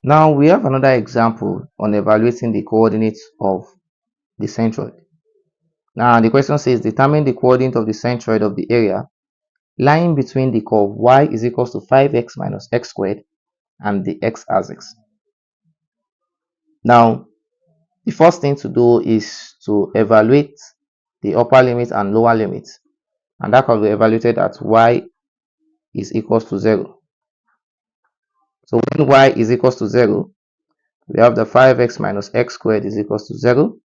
Now we have another example on evaluating the coordinates of the centroid. Now the question says determine the coordinate of the centroid of the area lying between the curve y is equals to 5x minus x squared and the x-axis. Now the first thing to do is to evaluate the upper limit and lower limit, and that can be evaluated at y is equals to 0. So when y is equals to 0, we have the 5x minus x squared is equals to 0,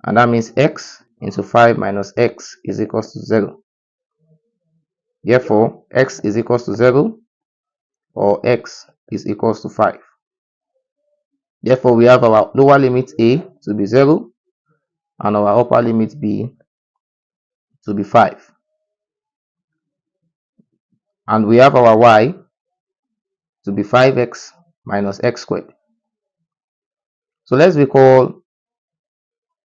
and that means x into 5 minus x is equals to 0. Therefore, x is equals to 0 or x is equals to 5. Therefore, we have our lower limit a to be 0 and our upper limit b to be 5. And we have our y to be 5x minus x squared. So let's recall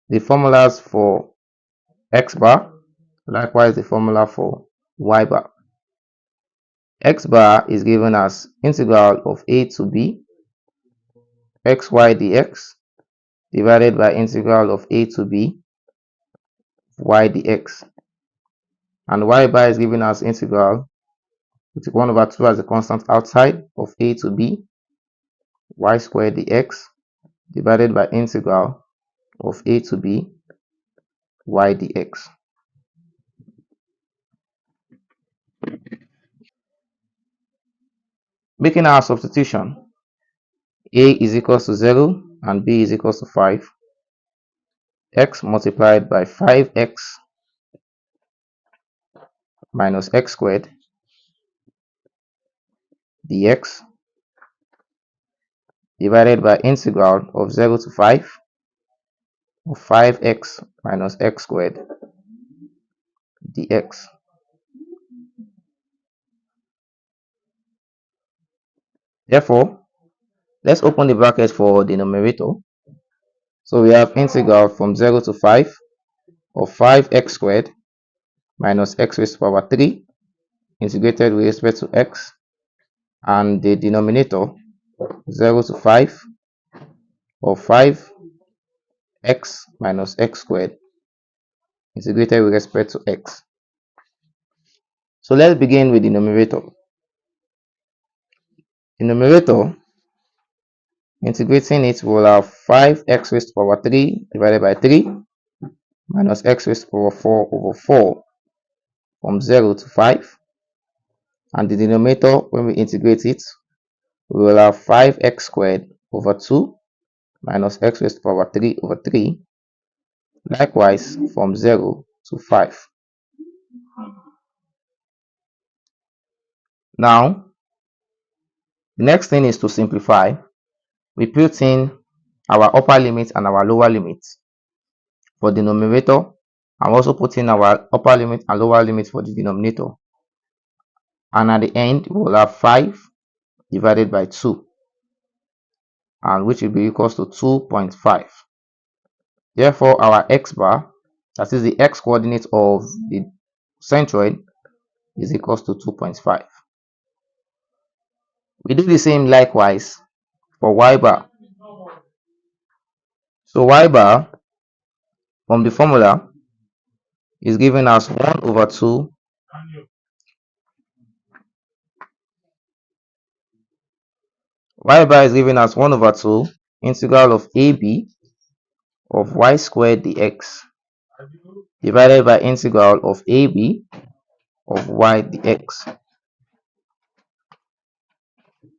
the formulas for x bar, likewise the formula for y bar. X bar is given as integral of a to b xy dx divided by integral of a to b y dx, and y bar is given as integral with 1 over 2 as a constant outside of a to b y squared dx divided by integral of a to b y dx. Making our substitution, a is equals to 0 and b is equals to 5, x multiplied by 5x minus x squared dx divided by integral of 0 to 5 of 5x minus x squared dx. Therefore, let's open the bracket for the numerator. So we have integral from 0 to 5 of 5x squared minus x raised to power 3 integrated with respect to x, and the denominator 0 to 5 of 5x minus x squared integrated with respect to x. So let's begin with the numerator. The numerator, integrating it, will have 5x raised to power 3 divided by 3 minus x raised to power 4 over 4 from 0 to 5, and the denominator, when we integrate it, we will have 5x squared over 2 minus x raised to power 3 over 3, likewise from 0 to 5. Now, the next thing is to simplify. We put in our upper limit and our lower limit for the numerator, and also put in our upper limit and lower limit for the denominator. And at the end, we will have 5 divided by 2, and which will be equals to 2.5. Therefore, our x bar, that is the x coordinate of the centroid, is equals to 2.5. We do the same likewise for y bar. So y bar from the formula is given as 1 over 2 y bar is given as 1 over 2 integral of ab of y squared dx divided by integral of ab of y dx.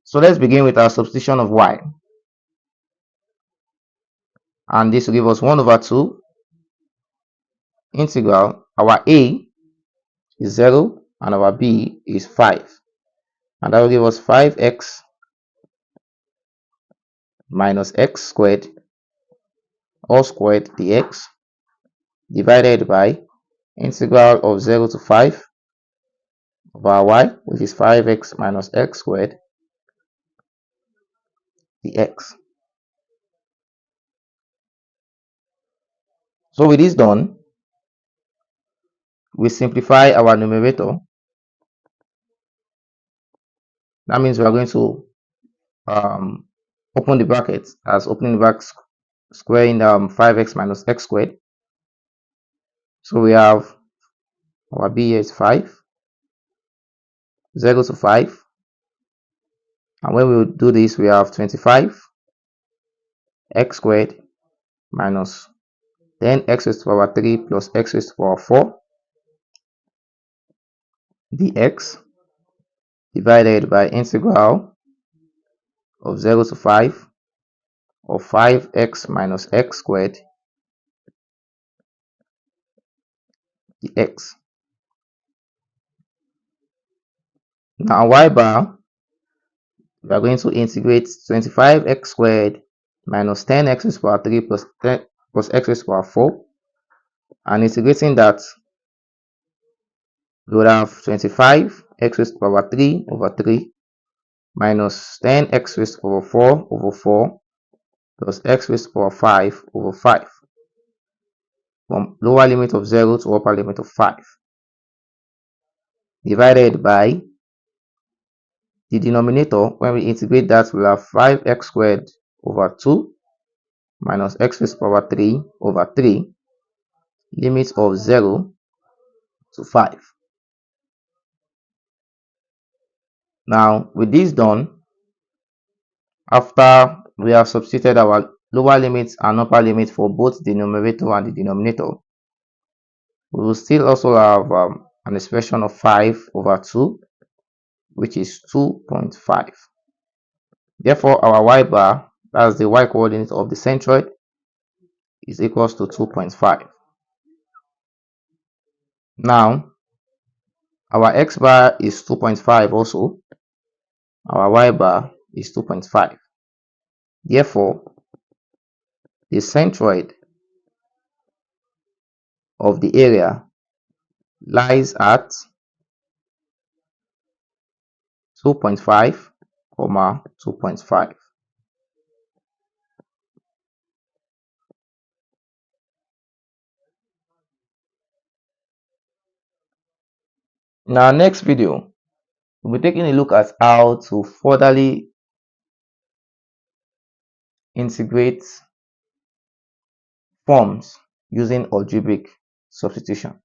So let's begin with our substitution of y, and this will give us 1 over 2 integral, our a is 0 and our b is 5, and that will give us 5x minus x squared all squared dx divided by integral of 0 to 5 of our y, which is 5x minus x squared dx. So with this done, we simplify our numerator. That means we are going to um, open the bracket as opening the bracket squaring 5x minus x squared. So we have our b here is 5, 0 to 5. And when we do this, we have 25 x squared minus 10x raised to the power 3 plus x raised to the power 4 dx divided by integral of 0 to 5 of 5x minus x squared dx. Now y bar, we are going to integrate 25x squared minus 10x raised to the power 3 plus 10 plus x raised to the power 4, and integrating that, we would have 25 x raised to the power 3 over 3 minus 10 x raised to the power 4 over 4 plus x raised to the power 5 over 5, from lower limit of 0 to upper limit of 5, divided by the denominator. When we integrate that, we'll have 5x squared over 2 minus x raised to the power 3 over 3, limit of 0 to 5. Now, with this done, after we have substituted our lower limits and upper limit for both the numerator and the denominator, we will still also have an expression of 5 over 2, which is 2.5. Therefore, our y bar, that's the y coordinate of the centroid, is equals to 2.5. Now, our x bar is 2.5 also. Our y bar is 2.5. Therefore, the centroid of the area lies at 2.5, 2.5. In our next video, we'll be taking a look at how to furtherly integrate forms using algebraic substitution.